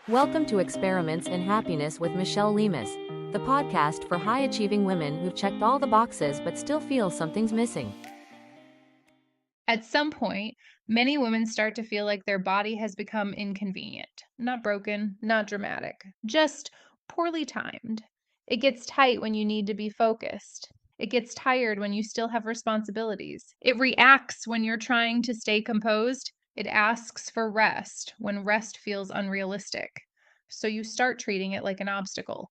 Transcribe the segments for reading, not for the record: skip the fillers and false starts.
Welcome to Experiments in Happiness with Michelle Lemus, the podcast for high achieving women who've checked all the boxes but still feel something's missing. At some point, many women start to feel like their body has become inconvenient. Not broken, not dramatic, just poorly timed. It gets tight when you need to be focused. It gets tired when you still have responsibilities. It reacts when you're trying to stay composed. It asks for rest when rest feels unrealistic. So you start treating it like an obstacle,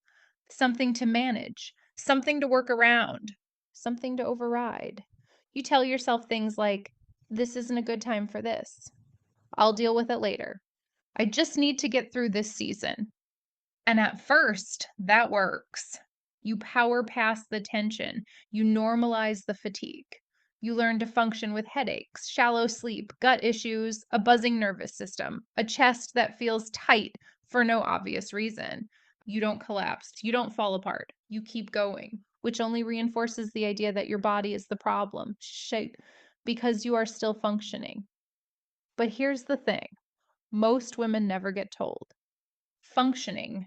something to manage, something to work around, something to override. You tell yourself things like, this isn't a good time for this. I'll deal with it later. I just need to get through this season. And at first, that works. You power past the tension. You normalize the fatigue. You learn to function with headaches, shallow sleep, gut issues, a buzzing nervous system, a chest that feels tight for no obvious reason. You don't collapse. You don't fall apart. You keep going, which only reinforces the idea that your body is the problem, because you are still functioning. But here's the thing, most women never get told. Functioning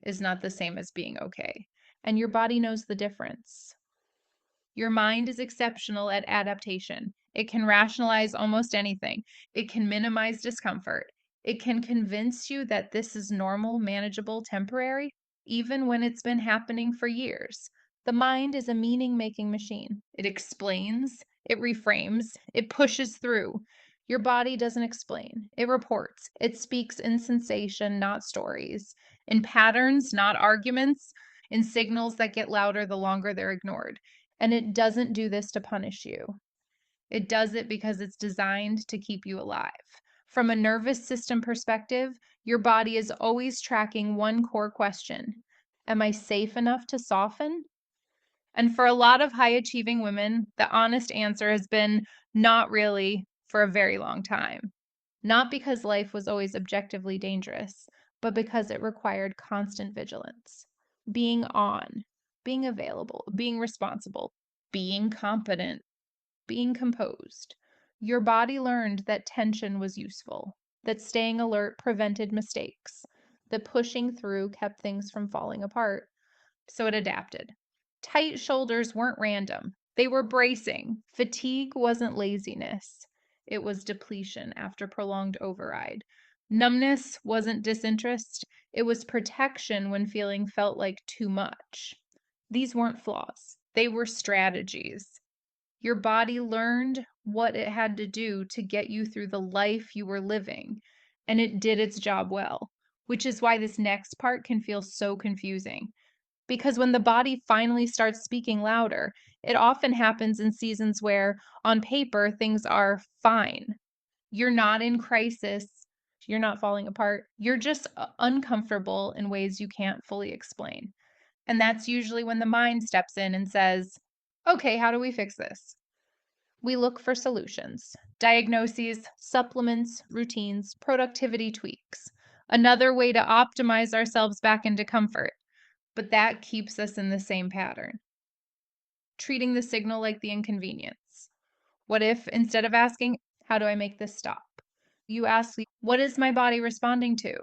is not the same as being okay, and your body knows the difference. Your mind is exceptional at adaptation. It can rationalize almost anything. It can minimize discomfort. It can convince you that this is normal, manageable, temporary, even when it's been happening for years. The mind is a meaning-making machine. It explains, it reframes, it pushes through. Your body doesn't explain. It reports. It speaks in sensation, not stories, in patterns, not arguments, in signals that get louder the longer they're ignored. And it doesn't do this to punish you. It does it because it's designed to keep you alive. From a nervous system perspective, your body is always tracking one core question: am I safe enough to soften? And for a lot of high achieving women, the honest answer has been not really, for a very long time. Not because life was always objectively dangerous, but because it required constant vigilance. Being on, being available, being responsible, being competent, being composed. Your body learned that tension was useful, that staying alert prevented mistakes, that pushing through kept things from falling apart. So it adapted. Tight shoulders weren't random, they were bracing. Fatigue wasn't laziness, it was depletion after prolonged override. Numbness wasn't disinterest, it was protection when feeling felt like too much. These weren't flaws, they were strategies. Your body learned what it had to do to get you through the life you were living, and it did its job well, which is why this next part can feel so confusing. Because when the body finally starts speaking louder, it often happens in seasons where, on paper, things are fine. You're not in crisis, you're not falling apart, you're just uncomfortable in ways you can't fully explain. And that's usually when the mind steps in and says, okay, how do we fix this? We look for solutions, diagnoses, supplements, routines, productivity tweaks, another way to optimize ourselves back into comfort. But that keeps us in the same pattern, treating the signal like the inconvenience. What if, instead of asking, how do I make this stop, you ask, what is my body responding to?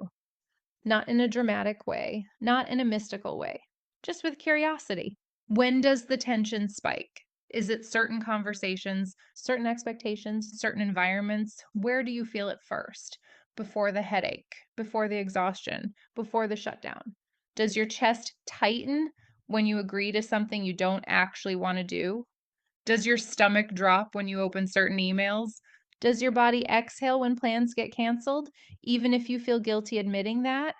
Not in a dramatic way, not in a mystical way, just with curiosity. When does the tension spike? Is it certain conversations, certain expectations, certain environments? Where do you feel it first? Before the headache, before the exhaustion, before the shutdown? Does your chest tighten when you agree to something you don't actually want to do? Does your stomach drop when you open certain emails? Does your body exhale when plans get canceled, even if you feel guilty admitting that?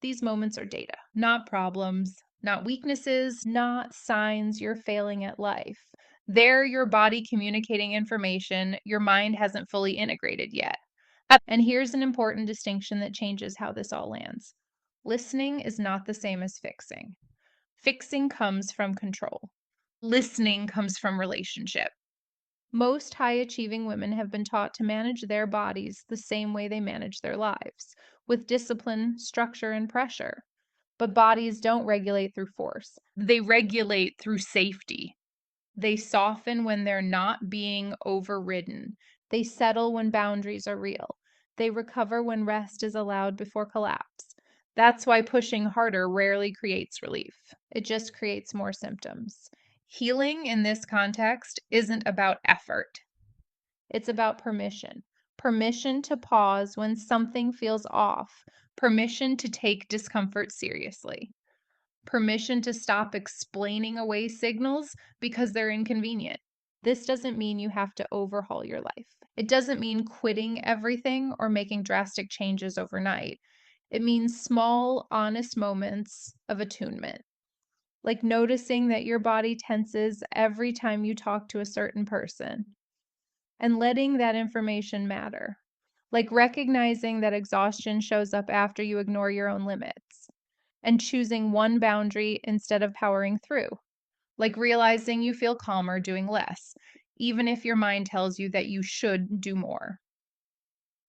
These moments are data, not problems, not weaknesses, not signs you're failing at life. They're your body communicating information your mind hasn't fully integrated yet. And here's an important distinction that changes how this all lands. Listening is not the same as fixing. Fixing comes from control. Listening comes from relationship. Most high achieving women have been taught to manage their bodies the same way they manage their lives, with discipline, structure, and pressure. But bodies don't regulate through force, they regulate through safety. They soften when they're not being overridden. They settle when boundaries are real. They recover when rest is allowed before collapse. That's why pushing harder rarely creates relief. It just creates more symptoms. Healing in this context isn't about effort. It's about permission. Permission to pause when something feels off. Permission to take discomfort seriously. Permission to stop explaining away signals because they're inconvenient. This doesn't mean you have to overhaul your life. It doesn't mean quitting everything or making drastic changes overnight. It means small, honest moments of attunement, like noticing that your body tenses every time you talk to a certain person and letting that information matter, like recognizing that exhaustion shows up after you ignore your own limits and choosing one boundary instead of powering through, like realizing you feel calmer doing less, even if your mind tells you that you should do more.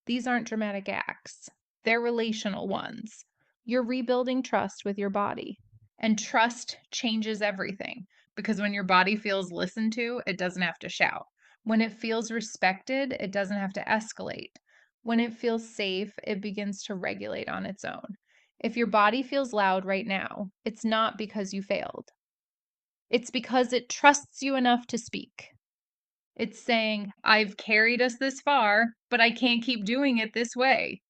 These aren't dramatic acts, they're relational ones. You're rebuilding trust with your body. And trust changes everything because when your body feels listened to, it doesn't have to shout. When it feels respected, it doesn't have to escalate. When it feels safe, it begins to regulate on its own. If your body feels loud right now, it's not because you failed. It's because it trusts you enough to speak. It's saying, I've carried us this far, but I can't keep doing it this way.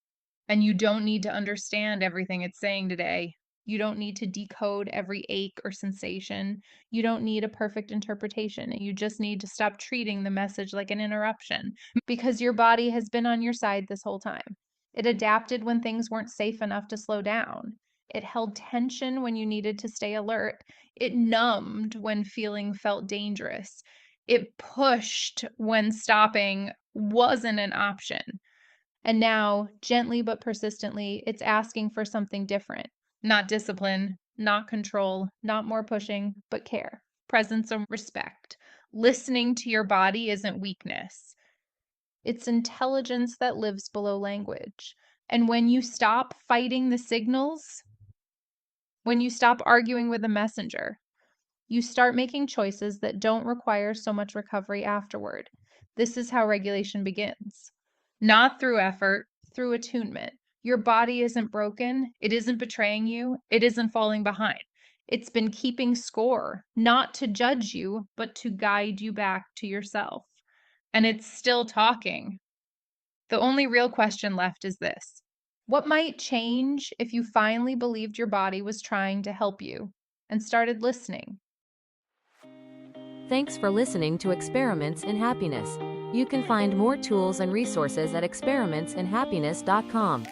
And you don't need to understand everything it's saying today. You don't need to decode every ache or sensation. You don't need a perfect interpretation. You just need to stop treating the message like an interruption because your body has been on your side this whole time. It adapted when things weren't safe enough to slow down. It held tension when you needed to stay alert. It numbed when feeling felt dangerous. It pushed when stopping wasn't an option. And now, gently but persistently, it's asking for something different. Not discipline, not control, not more pushing, but care, presence, and respect. Listening to your body isn't weakness, it's intelligence that lives below language. And when you stop fighting the signals, when you stop arguing with the messenger, you start making choices that don't require so much recovery afterward. This is how regulation begins. Not through effort, through attunement. Your body isn't broken. It isn't betraying you. It isn't falling behind. It's been keeping score, not to judge you, but to guide you back to yourself. And it's still talking. The only real question left is this: what might change if you finally believed your body was trying to help you and started listening? Thanks for listening to Experiments in Happiness. You can find more tools and resources at experimentsinhappiness.com.